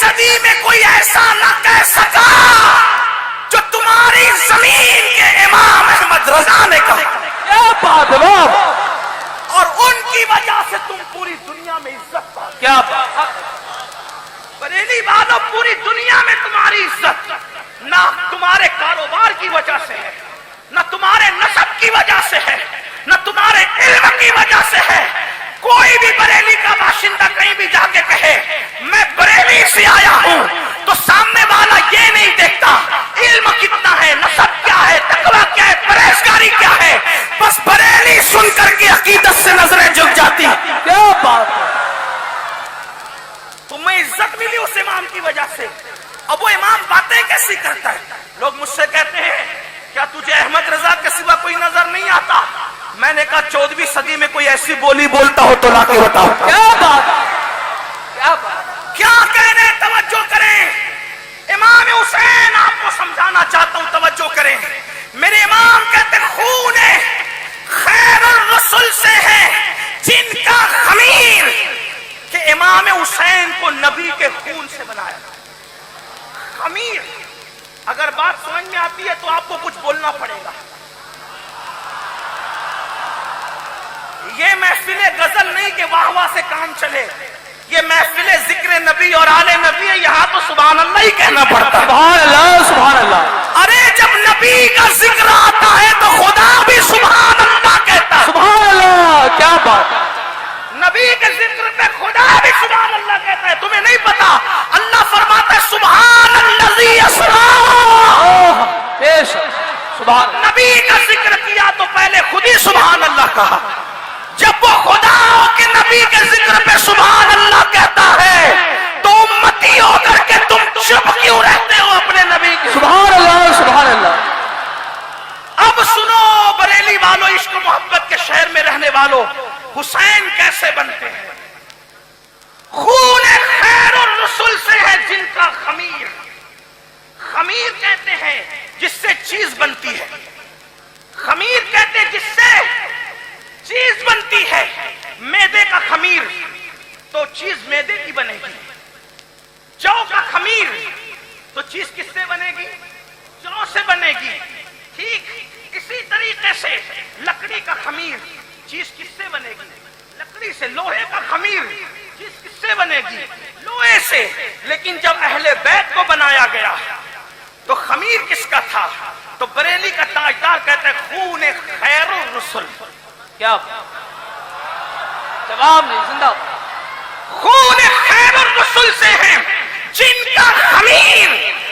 صدی میں کوئی ایسا نہ کہہ سکا جو تمہاری زمین کے امام احمد رضا نے کہا. کیا بات ہے، اور ان کی وجہ سے تم پوری دنیا میں عزت پاؤ. کیا بات. بریلی والوں، پوری دنیا میں تمہاری عزت نہ تمہارے کاروبار کی وجہ سے ہے، نہ تمہارے نسب کی وجہ سے ہے، نہ تمہارے علم کی وجہ سے ہے. کوئی بھی بریلی کا باشندہ کہیں بھی جا کے کہے میں بریلی سے آیا ہوں تو سامنے والا یہ نہیں دیکھتا علم کتنا ہے، نسب کیا ہے، تقویٰ کیا ہے، پرہیزگاری کیا ہے. بس بریلی سن کر کے عقیدت سے نظریں جھک جاتی. کیا بات ہے. تمہیں عزت ملی اس امام کی وجہ سے. اب وہ امام باتیں کیسی کرتا ہے؟ لوگ مجھ سے کہتے ہیں کیا تجھے احمد رضا کے سوا کوئی نظر نہیں آتا؟ میں نے کہا 14ویں صدی میں کوئی ایسی بولی بولتا ہو تو لا کے بتاؤ. کیا بات. کیا بات. کیا کہنے؟ توجہ کریں. امام حسین آپ کو سمجھانا چاہتا ہوں، توجہ کریں. میرے امام کہتے خون خیر الرسل سے ہے جن کا خمیر، کہ امام حسین کو نبی کے خون سے بنایا. خمیر. اگر بات سمجھ میں آتی ہے تو آپ کو کچھ بولنا پڑے گا. یہ محفل غزل نہیں کہ واہ واہ سے کام چلے، یہ محفل ذکر نبی اور آل نبی ہے. یہاں تو سبحان اللہ ہی کہنا پڑتا ہے. سبحان اللہ، سبحان اللہ. ارے جب نبی کا ذکر آتا ہے تو خدا بھی سبحان اللہ کہتا ہے. سبحان اللہ. کیا بات. نبی کے ذکر پہ خدا بھی سبحان اللہ کہتا ہے. تمہیں نہیں پتا اللہ فرماتا ہے سبحان الذی اسریٰ. سبحان. نبی کا ذکر کیا تو پہلے خود ہی سبحان اللہ کہا. جب وہ خدا ہو کے نبی کے ذکر پہ سبحان اللہ کہتا ہے تو امتی ہو کر کے تم چپ کیوں رہتے ہو اپنے نبی کے؟ سبحان اللہ، سبحان اللہ. اب سنو بریلی والوں، عشق و محبت کے شہر میں رہنے والوں، حسین کیسے بنتے ہیں؟ خون خیر الرسل سے ہے جن کا خمیر. خمیر کہتے ہیں جس سے چیز بنتی ہے. خمیر کہتے ہیں جس سے چیز بنتی ہے. میدے کا خمیر تو چیز میدے کی بنے گی. جو کا خمیر تو چیز کس سے بنے گی؟ جو سے بنے گی. ٹھیک اسی طریقے سے لکڑی کا خمیر چیز کس سے بنے گی؟ لکڑی سے. لوہے کا خمیر چیز کس سے بنے گی؟ لوہے سے. لیکن جب اہل بیت کو بنایا گیا تو خمیر کس کا تھا؟ تو بریلی کا تاجدار کہتا ہے خون خیر الرسل. کیا جواب نہیں. زندہ. خون خیر الرسل سے ہیں جن کا خمیر،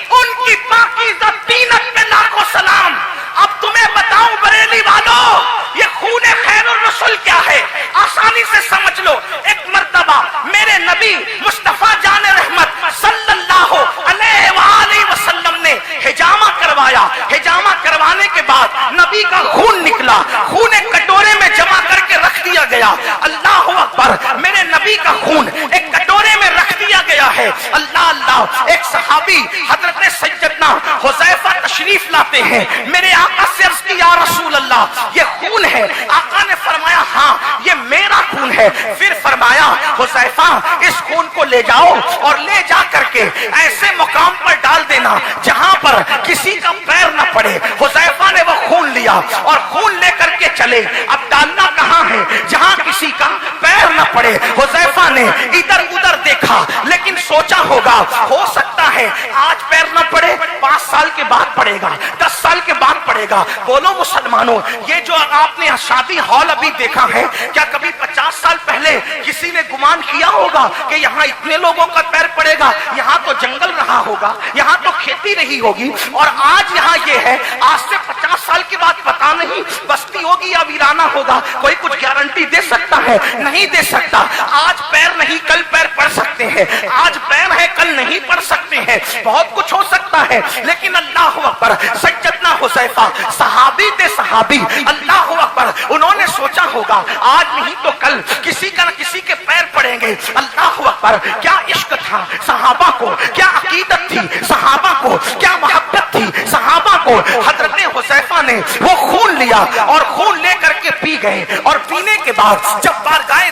ان کی پاکیزہ طینت میں لاکھوں سلام. اب تمہیں بتاؤں بریلی والوں یہ خون خیر الرسل کیا ہے؟ آسانی سے سمجھ لو. ایک مرتبہ میرے نبی مصطفیٰ جان رحمت صلی اللہ علیہ وآلہ وسلم نے حجامہ کروایا. حجامہ کروانے کے بعد نبی کا خون نکلا. خون ایک کٹورے میں جمع کر کے رکھ دیا گیا. اللہ اکبر. میرے نبی کا خون ایک کٹورے میں رکھ دیا گیا ہے. اللہ اللہ. ایک صحابی حضرت سیدنا حذیفہ تشریف لاتے ہیں. میرے آقا سے عرض کی یا رسول اللہ یہ خون ہے. آقا نے فرمایا ہاں یہ میرا خون ہے. پھر فرمایا حذیفہ اس خون کو لے جاؤ اور لے جا کر کے ایسے مقام پر ڈال دینا جہاں پر کسی کا پیر نہ پڑے. حذیفہ نے وہ خون لیا اور خون لے کر کے چلے. اب ڈالنا کہاں ہے جہاں کسی کا پیر نہ پڑے. حذیفہ نے ادھر ادھر دیکھا لیکن سوچا ہوگا ہو سکتا ہے آج پیر نہ پڑے 5 سال کے بعد پڑے گا، 10 سال کے بعد پڑے گا. بولو مسلمانوں یہ جو آپ نے شادی ہال ابھی دیکھا ہے کیا کبھی 50 سال پہلے کسی نے گمان کیا ہوگا کہ یہاں اتنے لوگوں کا پیر پڑے گا؟ یہاں تو جنگل رہا ہوگا، یہاں تو کھیتی رہی ہوگی. اور آج یہاں یہ ہے آج سے 50 سال کے بعد پتا نہیں بستی ہوگی یا ویرانہ ہوگا. کوئی کچھ گارنٹی دے سکتا ہے؟ نہیں دے سکتا. آج پیر نہیں کل پیر پڑ سکتے ہیں، آج پیر ہے کل نہیں پڑ سکتے ہیں. بہت کچھ ہو سکتا ہے لیکن اللہ اکبر. سیدنا حذیفہ صحابی تھے صحابی. اللہ اکبر. انہوں نے سوچا ہوگا آج نہیں تو کل کسی کا نہ کسی کے پیر پڑیں گے. اللہ اکبر. کیا عشق تھا صحابہ کو، کیا عقیدت تھی صحابہ کو، کیا محبت تھی صحابہ کو. حضرت حذیفہ نے وہ خون لیا اور خون لے کر کے پی گئے. اور پینے کے بعد جب بارگاہ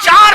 4